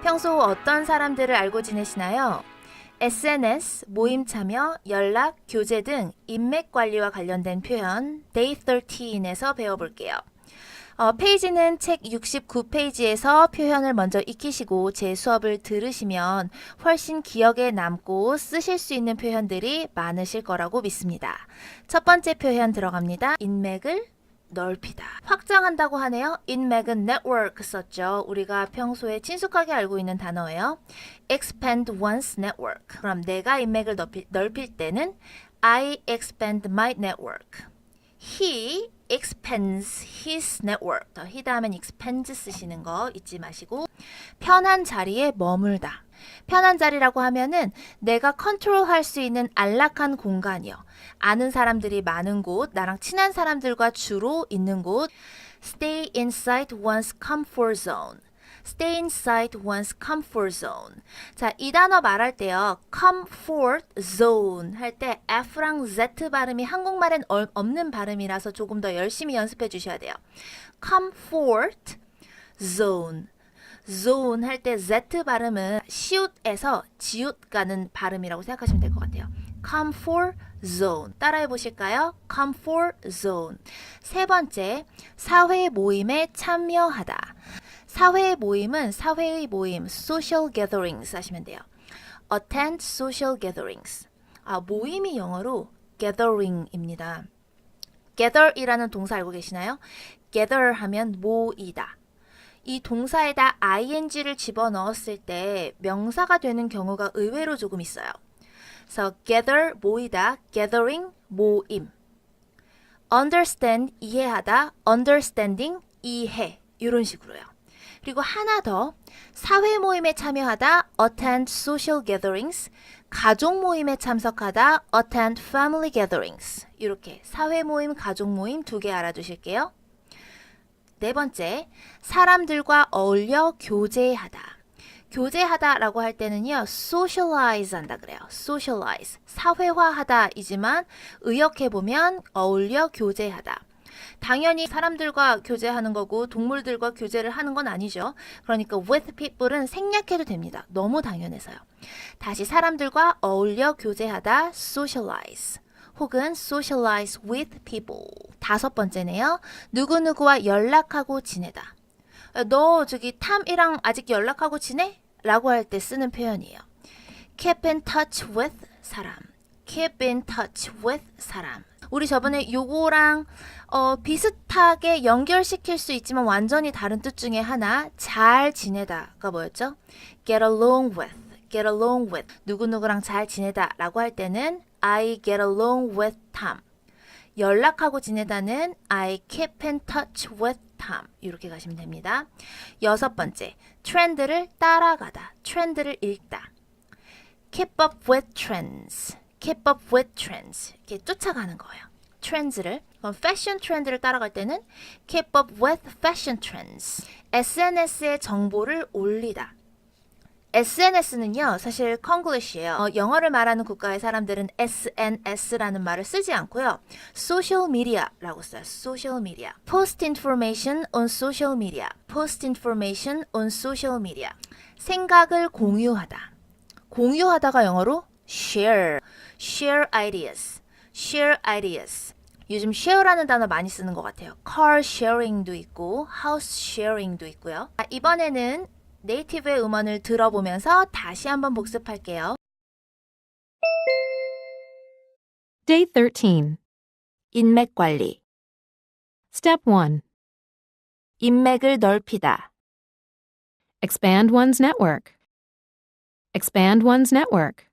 평소 어떤 사람들을 알고 지내시나요? SNS, 모임 참여, 연락, 교제 등 인맥 관리와 관련된 표현 Day 13에서 배워볼게요. 페이지는 책 69페이지에서 표현을 먼저 익히시고 제 수업을 들으시면 훨씬 기억에 남고 쓰실 수 있는 표현들이 많으실 거라고 믿습니다. 첫 번째 표현 들어갑니다. 인맥을 넓히다. 확장한다고 하네요. 인맥은 network 썼죠. 우리가 평소에 친숙하게 알고 있는 단어예요. expand one's network. 그럼 내가 인맥을 넓힐 때는 I expand my network. He expands his network. he 다음엔 expands 쓰시는 거 잊지 마시고 편한 자리에 머물다. 편한 자리라고 하면은 내가 컨트롤할 수 있는 안락한 공간이요. 아는 사람들이 많은 곳, 나랑 친한 사람들과 주로 있는 곳. Stay inside one's comfort zone. Stay inside one's comfort zone. 자, 이 단어 말할 때요. comfort zone 할 때 F랑 Z 발음이 한국말엔 없는 발음이라서 조금 더 열심히 연습해 주셔야 돼요. comfort zone. zone 할 때 Z 발음은 시옷에서 지옷 가는 발음이라고 생각하시면 될 것 같아요. comfort zone. 따라해 보실까요? comfort zone. 세 번째, 사회 모임에 참여하다. 사회 모임은 사회의 모임, social gatherings 하시면 돼요. attend social gatherings. 모임이 영어로 gathering입니다. gather이라는 동사 알고 계시나요? gather 하면 모이다. 이 동사에다 ing를 집어넣었을 때 명사가 되는 경우가 의외로 조금 있어요. 그래서 gather, 모이다, gathering, 모임. understand, 이해하다, understanding, 이해. 이런 식으로요. 그리고 하나 더, 사회 모임에 참여하다, attend social gatherings, 가족 모임에 참석하다, attend family gatherings. 이렇게 사회 모임, 가족 모임 두 개 알아두실게요. 네 번째, 사람들과 어울려 교제하다. 교제하다라고 할 때는요, socialize 한다 그래요. socialize. 사회화하다 이지만 의역해보면 어울려 교제하다. 당연히 사람들과 교제하는 거고 동물들과 교제를 하는 건 아니죠. 그러니까 with people은 생략해도 됩니다. 너무 당연해서요. 다시 사람들과 어울려 교제하다, socialize. 혹은 socialize with people. 다섯 번째네요. 누구누구와 연락하고 지내다. 너 저기 탐이랑 아직 연락하고 지내? 라고 할 때 쓰는 표현이에요. keep in touch with 사람. keep in touch with 사람. 우리 저번에 요거랑 비슷하게 연결시킬 수 있지만 완전히 다른 뜻 중에 하나, 잘 지내다가 뭐였죠? get along with, get along with. 누구누구랑 잘 지내다 라고 할 때는 I get along with Tom. 연락하고 지내다는 I keep in touch with Tom. 이렇게 가시면 됩니다. 여섯 번째, 트렌드를 따라가다, 트렌드를 읽다. keep up with trends. keep up with trends. 이렇게 쫓아가는 거예요. 트렌드를. 그럼 패션 트렌드를 따라갈 때는 keep up with fashion trends. SNS에 정보를 올리다. SNS는요, 사실 콩글리시예요. 영어를 말하는 국가의 사람들은 SNS라는 말을 쓰지 않고요. 소셜 미디어라고 써요. 소셜 미디어. Post information on social media. Post information on social media. 생각을 공유하다. 공유하다가 영어로 share. share ideas. share ideas. 요즘 share라는 단어 많이 쓰는 것 같아요. car sharing도 있고 house sharing도 있고요. 이번에는 네이티브의 음원을 들어보면서 다시 한번 복습할게요. Day 13. 인맥 관리. Step 1. 인맥을 넓히다. Expand one's network. Expand one's network.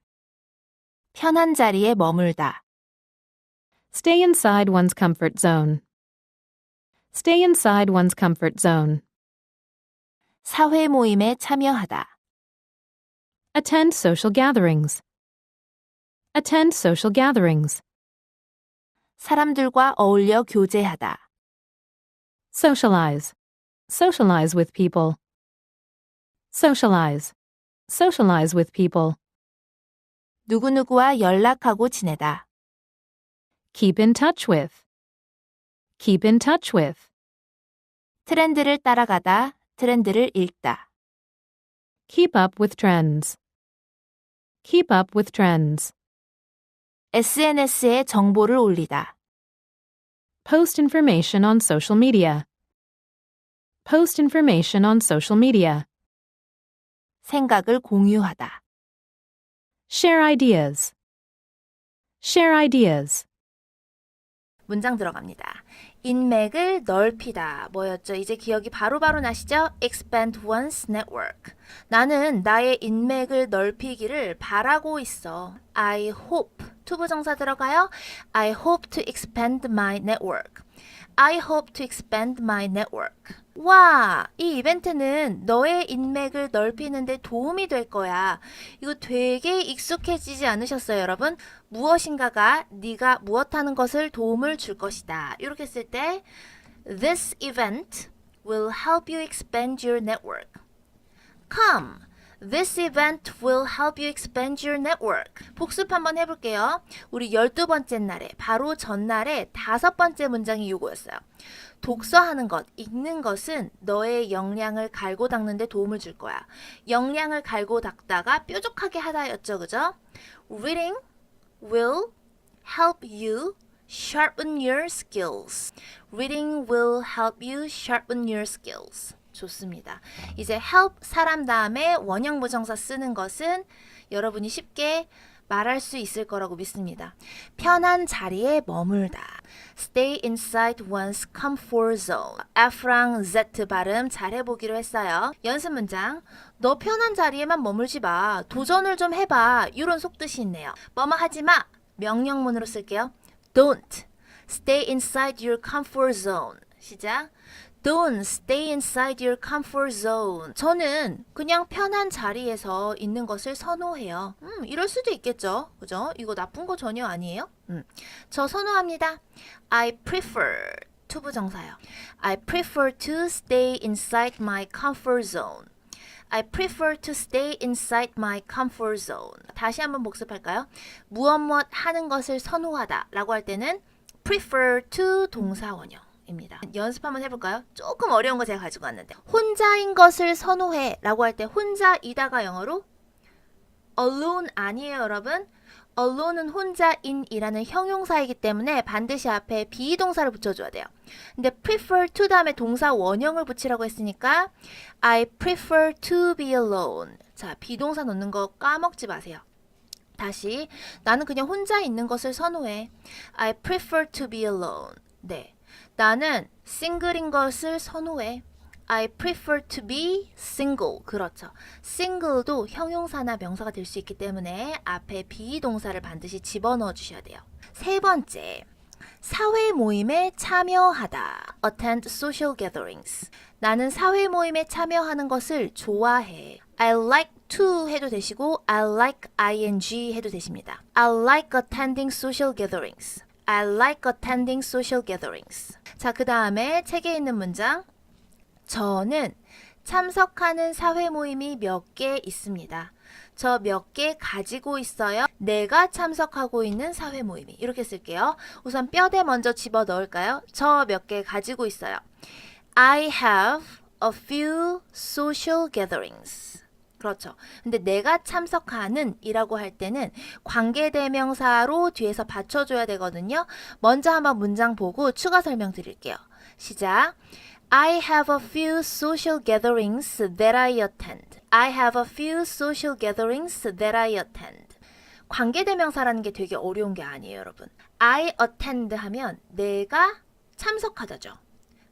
편한 자리에 머물다. Stay inside one's comfort zone. Stay inside one's comfort zone. 사회 모임에 참여하다. Attend social gatherings. Attend social gatherings. 사람들과 어울려 교제하다. Socialize. Socialize with people. Socialize. Socialize with people. 누구누구와 연락하고 지내다. Keep in touch with. Keep in touch with. 트렌드를 따라가다, 트렌드를 읽다. Keep up with trends. Keep up with trends. SNS에 정보를 올리다. Post information on social media. Post information on social media. 생각을 공유하다. Share ideas. Share ideas. 문장 들어갑니다. 인맥을 넓히다. 뭐였죠? 이제 기억이 바로바로 나시죠? Expand one's network. 나는 나의 인맥을 넓히기를 바라고 있어. I hope. 투부정사 들어가요. I hope to expand my network. I hope to expand my network. 와, 이 이벤트는 너의 인맥을 넓히는 데 도움이 될 거야. 이거 되게 익숙해지지 않으셨어요, 여러분? 무엇인가가 네가 무엇하는 것을 도움을 줄 것이다. 이렇게 쓸 때 This event will help you expand your network. Come. This event will help you expand your network. 복습 한번 해볼게요. 우리 12번째 날에 바로 전날에 5번째 문장이 요거였어요. 독서하는 것, 읽는 것은 너의 역량을 갈고 닦는 데 도움을 줄 거야. 역량을 갈고 닦다가 뾰족하게 하다였죠, 그죠? Reading will help you sharpen your skills. Reading will help you sharpen your skills. 좋습니다. 이제 help 사람 다음에 원형 부정사 쓰는 것은 여러분이 쉽게 말할 수 있을 거라고 믿습니다. 편한 자리에 머물다. Stay inside one's comfort zone. F랑 Z 발음 잘 해보기로 했어요. 연습 문장. 너 편한 자리에만 머물지 마. 도전을 좀 해봐. 이런 속뜻이 있네요. 뭐뭐 하지 마. 명령문으로 쓸게요. Don't. Stay inside your comfort zone. 시작. Don't stay inside your comfort zone. 저는 그냥 편한 자리에서 있는 것을 선호해요. 이럴 수도 있겠죠. 그죠? 이거 나쁜 거 전혀 아니에요. 저 선호합니다. I prefer. 투부정사요. I prefer to stay inside my comfort zone. I prefer to stay inside my comfort zone. 다시 한번 복습할까요? 무엇 하는 것을 선호하다 라고 할 때는 prefer to 동사 원형. 입니다. 연습 한번 해볼까요? 조금 어려운 거 제가 가지고 왔는데 혼자인 것을 선호해 라고 할 때 혼자이다가 영어로 alone 아니에요, 여러분. alone은 혼자인이라는 형용사이기 때문에 반드시 앞에 비동사를 붙여줘야 돼요. 근데 prefer to 다음에 동사 원형을 붙이라고 했으니까 I prefer to be alone. 자, 비동사 넣는 거 까먹지 마세요. 다시 나는 그냥 혼자 있는 것을 선호해. I prefer to be alone. 네. 나는 싱글인 것을 선호해. I prefer to be single. 그렇죠. single도 형용사나 명사가 될 수 있기 때문에 앞에 비동사를 반드시 집어넣어 주셔야 돼요. 세 번째, 사회 모임에 참여하다. Attend social gatherings. 나는 사회 모임에 참여하는 것을 좋아해. I like to 해도 되시고 I like ing 해도 되십니다. I like attending social gatherings. I like attending social gatherings. 자, 그 다음에 책에 있는 문장. 저는 참석하는 사회 모임이 몇 개 있습니다. 저 몇 개 가지고 있어요. 내가 참석하고 있는 사회 모임이. 이렇게 쓸게요. 우선 뼈대 먼저 집어 넣을까요? 저 몇 개 가지고 있어요. I have a few social gatherings. 그렇죠. 근데 내가 참석하는 이라고 할 때는 관계대명사로 뒤에서 받쳐줘야 되거든요. 먼저 한번 문장 보고 추가 설명 드릴게요. 시작. I have a few social gatherings that I attend. I have a few social gatherings that I attend. 관계대명사라는 게 되게 어려운 게 아니에요, 여러분. I attend 하면 내가 참석하다죠.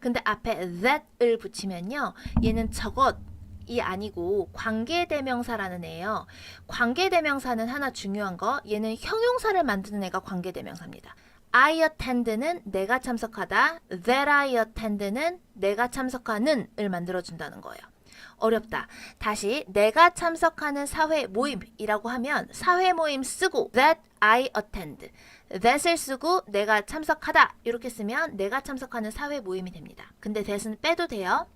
근데 앞에 that을 붙이면요. 얘는 저것이 아니고 관계대명사라는 애예요. 관계대명사는 하나 중요한 거. 얘는 형용사를 만드는 애가 관계대명사입니다. I attend는 내가 참석하다, that I attend는 내가 참석하는 을 만들어준다는 거예요. 어렵다. 다시 내가 참석하는 사회 모임이라고 하면 사회 모임 쓰고 that I attend, that을 쓰고 내가 참석하다 이렇게 쓰면 내가 참석하는 사회 모임이 됩니다. 근데 that은 빼도 돼요.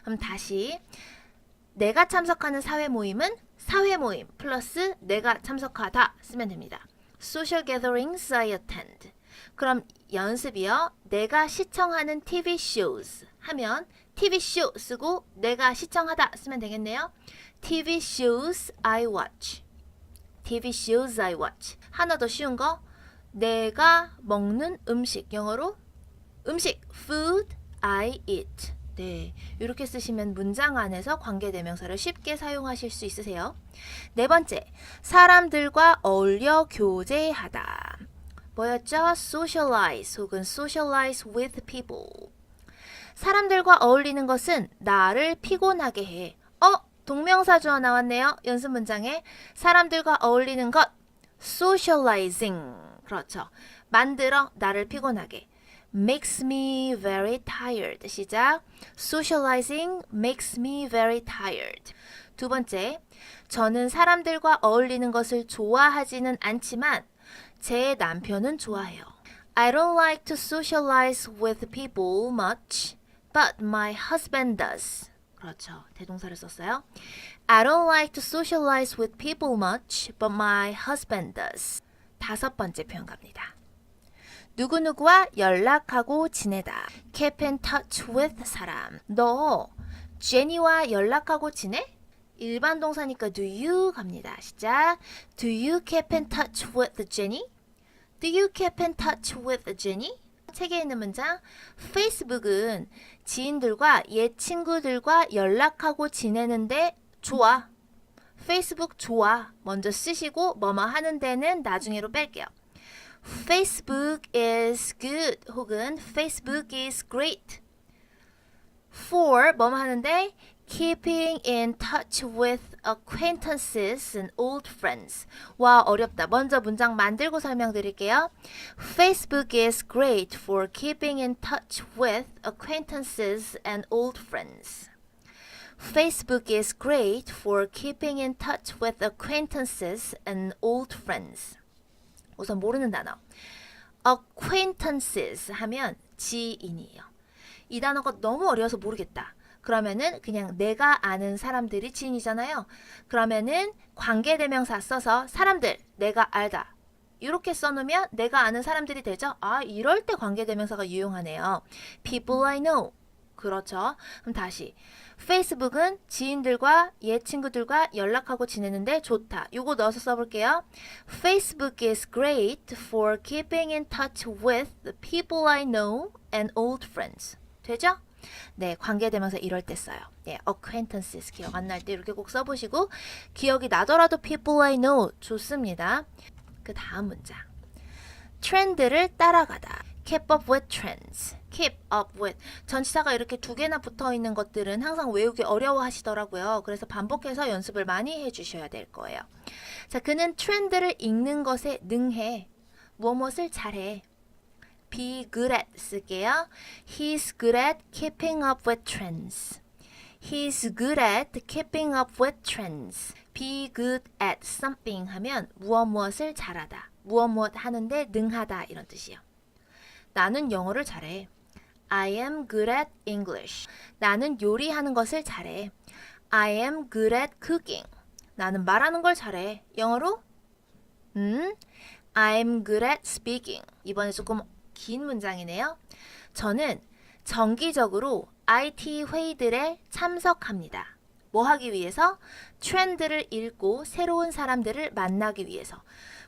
그럼 다시 내가 참석하는 사회 모임은 사회 모임 플러스 내가 참석하다 쓰면 됩니다. Social gatherings I attend. 그럼 연습이요. 내가 시청하는 TV shows 하면 TV show 쓰고 내가 시청하다 쓰면 되겠네요. TV shows I watch. TV shows I watch. 하나 더 쉬운 거. 내가 먹는 음식. 영어로 음식. Food I eat. 네, 이렇게 쓰시면 문장 안에서 관계대명사를 쉽게 사용하실 수 있으세요. 네 번째, 사람들과 어울려 교제하다. 뭐였죠? socialize 혹은 socialize with people. 사람들과 어울리는 것은 나를 피곤하게 해. 동명사 주어 나왔네요. 연습 문장에 사람들과 어울리는 것 socializing. 그렇죠. 만들어 나를 피곤하게. makes me very tired. 시작. socializing makes me very tired. 두 번째, 저는 사람들과 어울리는 것을 좋아하지는 않지만 제 남편은 좋아해요. I don't like to socialize with people much, but my husband does. 그렇죠. 대동사를 썼어요. I don't like to socialize with people much, but my husband does. 다섯 번째 표현 갑니다. 누구누구와 연락하고 지내다. Keep in touch with 사람. 너 제니와 연락하고 지내? 일반 동사니까 do you 갑니다. 시작. Do you keep in touch with Jenny? Do you keep in touch with Jenny? 책에 있는 문장. 페이스북은 지인들과 옛 친구들과 연락하고 지내는데 좋아. 페이스북 좋아. 먼저 쓰시고 뭐뭐 하는 데는 나중에로 뺄게요. Facebook is good 혹은 Facebook is great. For 뭐뭐 하는데 keeping in touch with acquaintances and old friends. 와, 어렵다. 먼저 문장 만들고 설명드릴게요. Facebook is great for keeping in touch with acquaintances and old friends. Facebook is great for keeping in touch with acquaintances and old friends. 우선 모르는 단어. acquaintances 하면 지인이에요. 이 단어가 너무 어려워서 모르겠다. 그러면은 그냥 내가 아는 사람들이 지인이잖아요. 그러면은 관계대명사 써서 사람들, 내가 알다. 이렇게 써놓으면 내가 아는 사람들이 되죠. 아, 이럴 때 관계대명사가 유용하네요. People I know. 그렇죠. 그럼 다시. 페이스북은 지인들과 옛 친구들과 연락하고 지내는데 좋다. 요거 넣어서 써볼게요. Facebook is great for keeping in touch with the people I know and old friends. 되죠? 네, 관계대명사 이럴 때 써요. 네, acquaintances 기억 안 날 때 이렇게 꼭 써보시고 기억이 나더라도 people I know 좋습니다. 그 다음 문장. 트렌드를 따라가다. Keep up with trends. Keep up with. 전치사가 이렇게 두 개나 붙어 있는 것들은 항상 외우기 어려워 하시더라고요. 그래서 반복해서 연습을 많이 해주셔야 될 거예요. 자, 그는 트렌드를 읽는 것에 능해. 무엇을 잘해. Be good at 쓸게요. He's good at keeping up with trends. He's good at keeping up with trends. Be good at something 하면 무엇을 잘하다. 무엇 하는데 능하다 이런 뜻이에요. 나는 영어를 잘해. I am good at English. 나는 요리하는 것을 잘해. I am good at cooking. 나는 말하는 걸 잘해. 영어로? I am good at speaking. 이번에 조금 긴 문장이네요. 저는 정기적으로 IT 회의들에 참석합니다. 뭐 하기 위해서? 트렌드를 읽고 새로운 사람들을 만나기 위해서.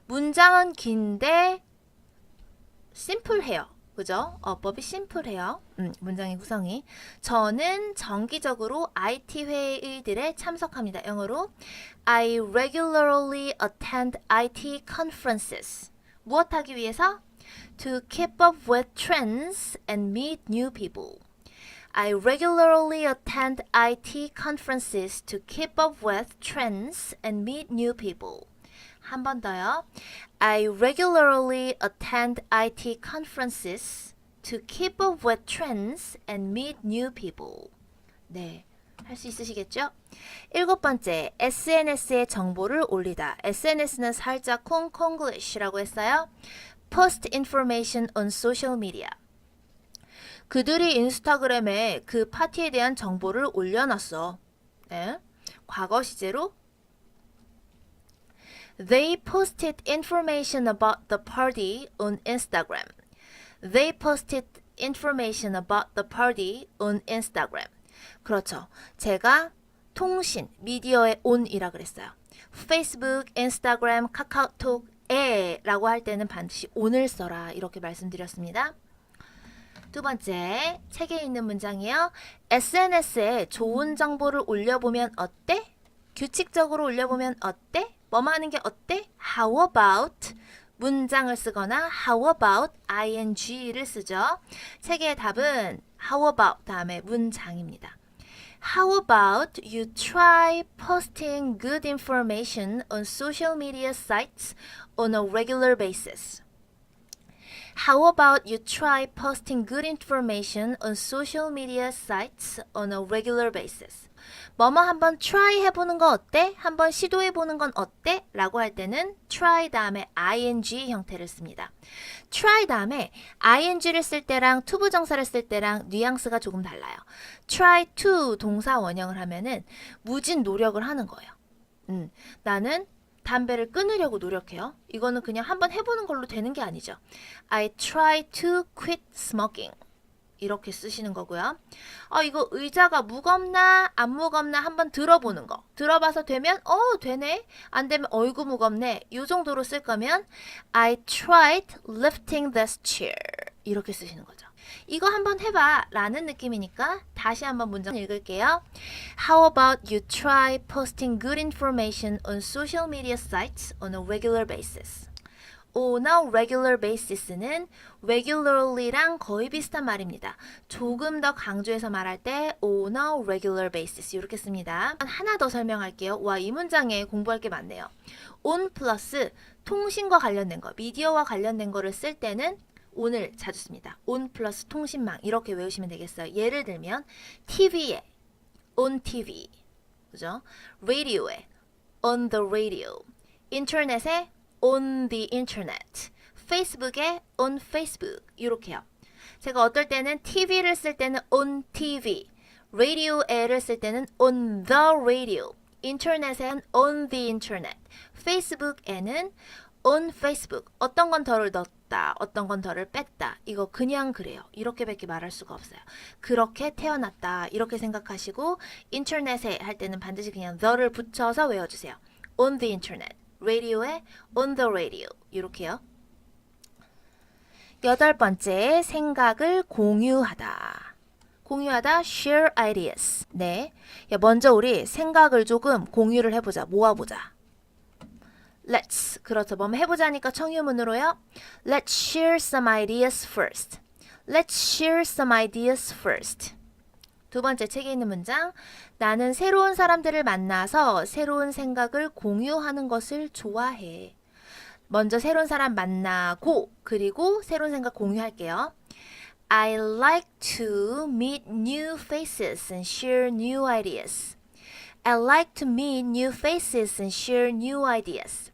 문장은 긴데 심플해요. 그죠? 어법이 심플해요. 문장의 구성이. 저는 정기적으로 IT 회의들에 참석합니다. 영어로 I regularly attend IT conferences. 무엇 하기 위해서? To keep up with trends and meet new people. I regularly attend IT conferences to keep up with trends and meet new people. 한 번 더요. I regularly attend IT conferences to keep up with trends and meet new people. 네, 할 수 있으시겠죠? 일곱 번째, SNS에 정보를 올리다. SNS는 살짝 콩콩글리시라고 했어요. Post information on social media. 그들이 인스타그램에 그 파티에 대한 정보를 올려놨어. 네, 과거 시제로 They posted information about the party on Instagram. They posted information about the party on Instagram. 그렇죠. 제가 통신, 미디어의 온이라 그랬어요. 페이스북, 인스타그램, 카카오톡에 라고 할 때는 반드시 온을 써라 이렇게 말씀드렸습니다. 두 번째, 책에 있는 문장이에요. SNS에 좋은 정보를 올려보면 어때? 규칙적으로 올려보면 어때? 뭐뭐 하는 게 어때? How about? 문장을 쓰거나 how about ing를 쓰죠. 책의 답은 how about 다음에 문장입니다. How about you try posting good information on social media sites on a regular basis? How about you try posting good information on social media sites on a regular basis? 뭐뭐 한번 try 해보는 거 어때? 한번 시도해보는 건 어때? 라고 할 때는 try 다음에 ing 형태를 씁니다. try 다음에 ing를 쓸 때랑 to 부정사를 쓸 때랑 뉘앙스가 조금 달라요. try to 동사 원형을 하면은 무진 노력을 하는 거예요. 나는 담배를 끊으려고 노력해요. 이거는 그냥 한번 해보는 걸로 되는 게 아니죠. I try to quit smoking. 이렇게 쓰시는 거고요. 이거 의자가 무겁나 안 무겁나 한번 들어보는 거. 들어봐서 되면 되네. 안 되면 어이구 무겁네. 이 정도로 쓸 거면 I tried lifting this chair. 이렇게 쓰시는 거죠. 이거 한번 해봐 라는 느낌이니까 다시 한번 문장 읽을게요. How about you try posting good information on social media sites on a regular basis? On a regular basis는 regularly랑 거의 비슷한 말입니다. 조금 더 강조해서 말할 때 on a regular basis 이렇게 씁니다. 하나 더 설명할게요. 와, 이 문장에 공부할 게 많네요. on 플러스 통신과 관련된 거, 미디어와 관련된 거를 쓸 때는 on을 자주 씁니다. on 플러스 통신망 이렇게 외우시면 되겠어요. 예를 들면 TV에 on TV, 그죠? radio에 on the radio, 인터넷에 on the internet, 페이스북에 on Facebook 이렇게요. 제가 어떨 때는 TV를 쓸 때는 on TV, radio에를 쓸 때는 on the radio, 인터넷엔 on the internet, 페이스북에는 on Facebook. 어떤 건 덜을 넣었다, 어떤 건 덜을 뺐다. 이거 그냥 그래요. 이렇게밖에 말할 수가 없어요. 그렇게 태어났다 이렇게 생각하시고 인터넷에 할 때는 반드시 그냥 the를 붙여서 외워주세요. on the internet, radio에 on the radio 이렇게요. 여덟 번째, 생각을 공유하다. 공유하다, share ideas. 네, 먼저 우리 생각을 조금 공유를 해보자, 모아보자. Let's, 그렇죠. 뭐 해보자니까 청유문으로요. Let's share some ideas first. Let's share some ideas first. 두 번째, 책에 있는 문장. 나는 새로운 사람들을 만나서 새로운 생각을 공유하는 것을 좋아해. 먼저 새로운 사람 만나고 그리고 새로운 생각 공유할게요. I like to meet new faces and share new ideas. I like to meet new faces and share new ideas.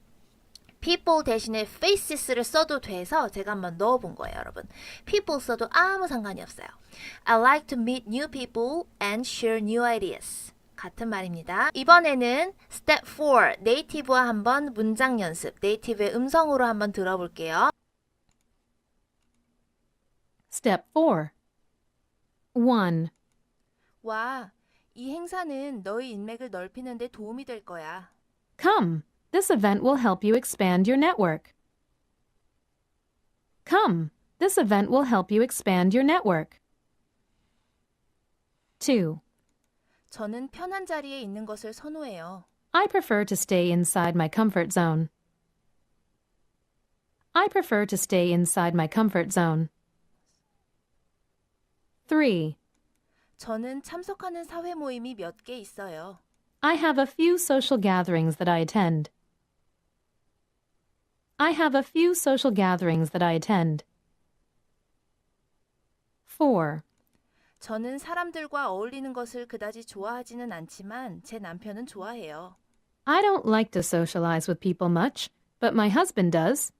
people 대신에 faces를 써도 돼서 제가 한번 넣어본 거예요, 여러분. people 써도 아무 상관이 없어요. I like to meet new people and share new ideas. 같은 말입니다. 이번에는 step 4, 네이티브와 한번 문장 연습, 네이티브의 음성으로 한번 들어볼게요. Step 4. 1. 와, 이 행사는 너의 인맥을 넓히는 데 도움이 될 거야. Come. This event will help you expand your network. Come. This event will help you expand your network. 2. 저는 편한 자리에 있는 것을 선호해요. I prefer to stay inside my comfort zone. I prefer to stay inside my comfort zone. 3. 저는 참석하는 사회 모임이 몇 개 있어요. I have a few social gatherings that I attend. I have a few social gatherings that I attend. 4. 저는 사람들과 어울리는 것을 그다지 좋아하지는 않지만 제 남편은 좋아해요. I don't like to socialize with people much, but my husband does.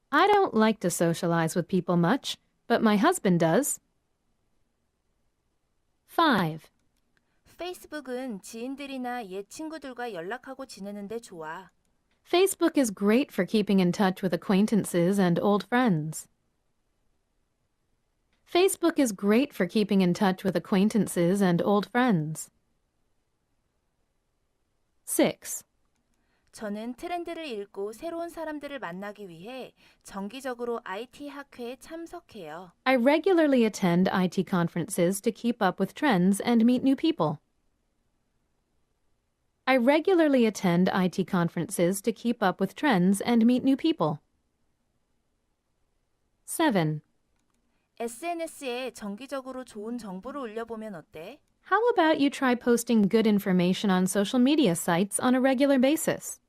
I don't like to socialize with people much, but my husband does. 5. 페이스북은 지인들이나 옛 친구들과 연락하고 지내는데 좋아. Facebook is great for keeping in touch with acquaintances and old friends. Facebook is great for keeping in touch with acquaintances and old friends. 6. 저는 트렌드를 읽고 새로운 사람들을 만나기 위해 정기적으로 IT 학회에 참석해요. I regularly attend IT conferences to keep up with trends and meet new people. I regularly attend IT conferences to keep up with trends and meet new people. 7. SNS에 정기적으로 좋은 정보를 올려보면 어때? How about you try posting good information on social media sites on a regular basis?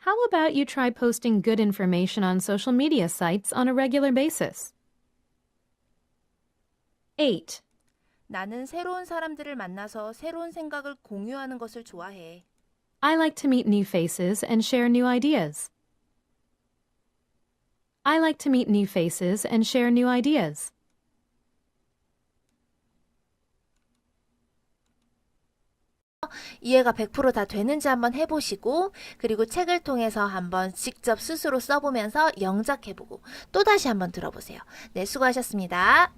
How about you try posting good information on social media sites on a regular basis? 8. 나는 새로운 사람들을 만나서 새로운 생각을 공유하는 것을 좋아해. I like to meet new faces and share new ideas. I like to meet new faces and share new ideas. 이해가 100%다 되는지 한번 해보시고 그리고 책을 통해서 한번 직접 스스로 써보면서 영작해보고 또다시 한번 들어보세요. 네, 수고하셨습니다.